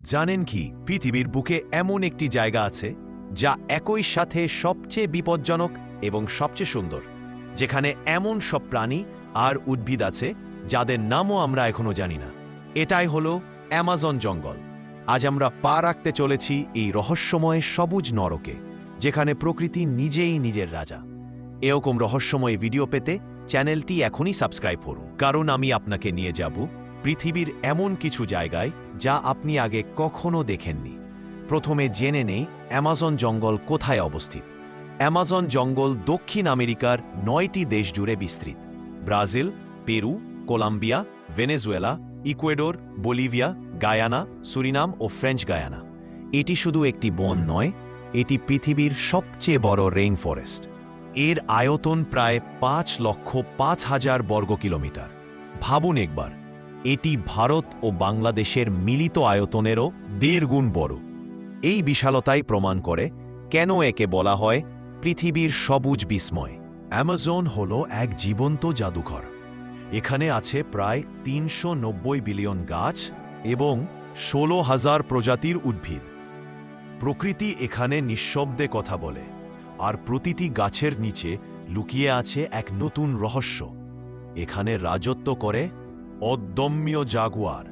জানেন কি পৃথিবীর বুকে এমন একটি জায়গা আছে যা একই সাথে সবচেয়ে বিপজ্জনক এবং সবচেয়ে সুন্দর, যেখানে এমন সব প্রাণী আর উদ্ভিদ আছে যাদের নামও আমরা এখনো জানি না। এটাই হলো অ্যামাজন জঙ্গল। আজ আমরা পা রাখতে চলেছি এই রহস্যময় সবুজ নরকে, যেখানে প্রকৃতি নিজেই নিজের রাজা। এরকম রহস্যময় ভিডিও পেতে চ্যানেলটি এখনই সাবস্ক্রাইব করুন, কারণ আমি আপনাকে নিয়ে যাব পৃথিবীর এমন কিছু জায়গায় যা আপনি আগে কখনো দেখেননি। প্রথমে জেনে নেই অ্যামাজন জঙ্গল কোথায় অবস্থিত। অ্যামাজন জঙ্গল দক্ষিণ আমেরিকার 9টি দেশ জুড়ে বিস্তৃত: Brazil, Peru, Colombia, Venezuela, Ecuador, Bolivia, Guyana, Suriname ও ফ্রেঞ্চ গায়ানা। এটি শুধু একটি বন নয়, এটি পৃথিবীর সবচেয়ে বড় রেইন ফরেস্ট। এর আয়তন প্রায় 5,05,000 বর্গ কিলোমিটার। ভাবুন একবার, এটি ভারত ও বাংলাদেশের মিলিত আয়তনেরও 1.5 গুণ বড়। এই বিশালতাই প্রমাণ করে কেন একে বলা হয় পৃথিবীর সবুজ বিস্ময়। অ্যামাজন হল এক জীবন্ত জাদুঘর। এখানে আছে প্রায় 390 বিলিয়ন গাছ এবং 16,000 প্রজাতির উদ্ভিদ। প্রকৃতি এখানে নিঃশব্দে কথা বলে, আর প্রতিটি গাছের নিচে লুকিয়ে আছে এক নতুন রহস্য। এখানে রাজত্ব করে অদম্য জাগুয়ার।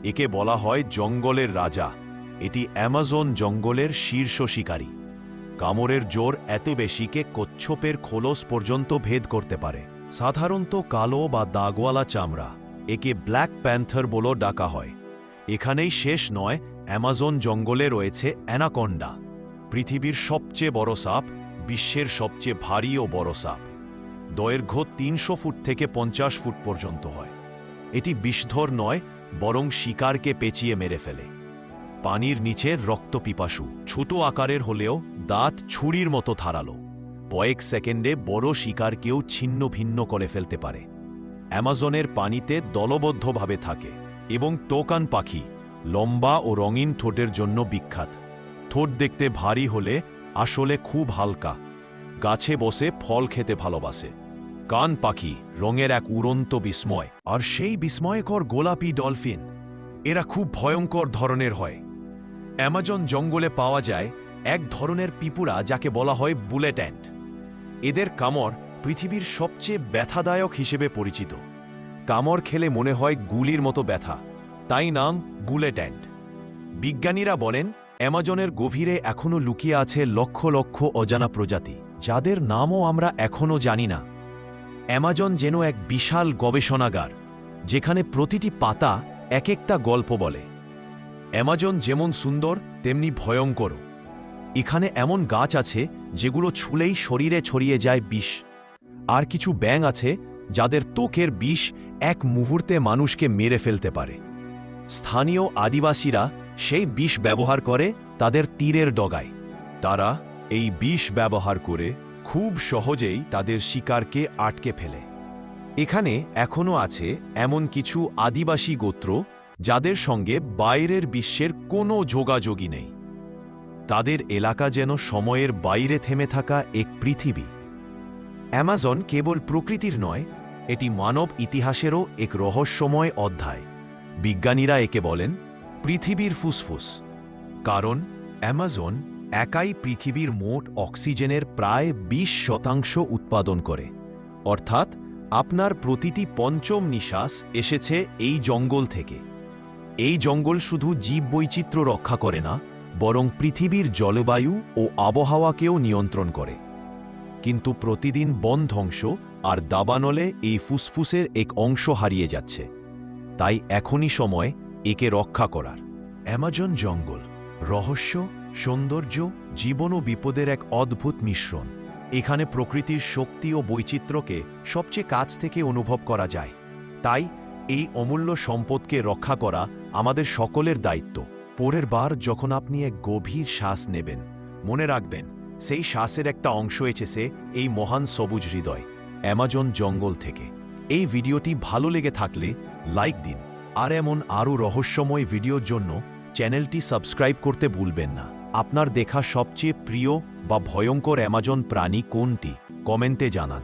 একে বলা হয় জঙ্গলের রাজা। এটি অ্যামাজন জঙ্গলের শীর্ষ শিকারী। কামড়ের জোর এত বেশিকে কচ্ছপের খোলস পর্যন্ত ভেদ করতে পারে। সাধারণত কালো বা দাগওয়ালা চামড়া, একে ব্ল্যাক প্যান্থার বলেও ডাকা হয়। এখানেই শেষ নয়, অ্যামাজন জঙ্গলে রয়েছে অ্যানাকোন্ডা, পৃথিবীর সবচেয়ে বড় সাপ, বিশ্বের সবচেয়ে ভারী ও বড় সাপ। দৈর্ঘ্য 300 ফুট থেকে 50 ফুট পর্যন্ত হয়। এটি বিষধর নয়, বরং শিকারকে পেঁচিয়ে মেরে ফেলে। পানির নিচে রক্তপিপাসু, ছোট আকারের হলেও দাঁত ছুরির মতো ধারালো। কয়েক সেকেন্ডে বড় শিকারকেও ছিন্ন ভিন্ন করে ফেলতে পারে। অ্যামাজনের পানিতে দলবদ্ধভাবে থাকে এবং টোকান পাখি, লম্বা ও রঙিন ঠোঁটের জন্য বিখ্যাত। ঠোঁট দেখতে ভারী হলে আসলে খুব হালকা। গাছে বসে ফল খেতে ভালোবাসে। কান পাখি, রঙের এক উড়ন্ত বিস্ময়। আর সেই বিস্ময়কর গোলাপি ডলফিন, এরা খুব ভয়ঙ্কর ধরনের হয়। অ্যামাজন জঙ্গলে পাওয়া যায় এক ধরনের পিঁপুড়া যাকে বলা হয় বুলেট অ্যান্ট। এদের কামড় পৃথিবীর সবচেয়ে ব্যথাদায়ক হিসেবে পরিচিত। কামড় খেলে মনে হয় গুলির মতো ব্যথা, তাই নাম বুলেট অ্যান্ট। বিজ্ঞানীরা বলেন অ্যামাজনের গভীরে এখনও লুকিয়ে আছে লক্ষ লক্ষ অজানা প্রজাতি, যাদের নামও আমরা এখনও জানি না। অ্যামাজন যেন এক বিশাল গবেষণাগার, যেখানে প্রতিটি পাতা এক একটা গল্প বলে। অ্যামাজন যেমন সুন্দর তেমনি ভয়ঙ্করও। এখানে এমন গাছ আছে যেগুলো ছুলেই শরীরে ছড়িয়ে যায় বিষ। আর কিছু ব্যাঙ আছে যাদের ত্বকের বিষ এক মুহূর্তে মানুষকে মেরে ফেলতে পারে। স্থানীয় আদিবাসীরা সেই বিষ ব্যবহার করে তাদের তীরের ডগায়। তারা এই বিষ ব্যবহার করে খুব সহজেই তাদের শিকারকে আটকে ফেলে। এখানে এখনও আছে এমন কিছু আদিবাসী গোত্র যাদের সঙ্গে বাইরের বিশ্বের কোনো যোগাযোগই নেই। তাদের এলাকা যেন সময়ের বাইরে থেমে থাকা এক পৃথিবী। অ্যামাজন কেবল প্রকৃতির নয়, এটি মানব ইতিহাসেরও এক রহস্যময় অধ্যায়। বিজ্ঞানীরা একে বলেন পৃথিবীর ফুসফুস, কারণ অ্যামাজন একাই পৃথিবীর মোট অক্সিজেনের প্রায় 20% উৎপাদন করে। অর্থাৎ আপনার প্রতিটি পঞ্চম নিঃশ্বাস এসেছে এই জঙ্গল থেকে। এই জঙ্গল শুধু জীববৈচিত্র্য রক্ষা করে না, বরং পৃথিবীর জলবায়ু ও আবহাওয়াকেও নিয়ন্ত্রণ করে। কিন্তু প্রতিদিন বন ধ্বংস আর দাবানলে এই ফুসফুসের এক অংশ হারিয়ে যাচ্ছে। তাই এখনই সময় একে রক্ষা করার। অ্যামাজন জঙ্গল রহস্য, সৌন্দর্য, জীবন ও বিপদের এক অদ্ভুত মিশ্রণ। এখানে প্রকৃতির শক্তি ও বৈচিত্র্যকে সবচেয়ে কাছ থেকে অনুভব করা যায়। তাই এই অমূল্য সম্পদকে রক্ষা করা আমাদের সকলের দায়িত্ব। পরের বার যখন আপনি এক গভীর শ্বাস নেবেন, মনে রাখবেন সেই শ্বাসের একটা অংশ এসেছে এই মহান সবুজ হৃদয় অ্যামাজন জঙ্গল থেকে। এই ভিডিওটি ভালো লেগে থাকলে লাইক দিন, আর এমন আরও রহস্যময় ভিডিওর জন্য চ্যানেলটি সাবস্ক্রাইব করতে ভুলবেন না। আপনার দেখা সবচেয়ে প্রিয় বা ভয়ঙ্কর অ্যামাজন প্রাণী কোনটি কমেন্টে জানান।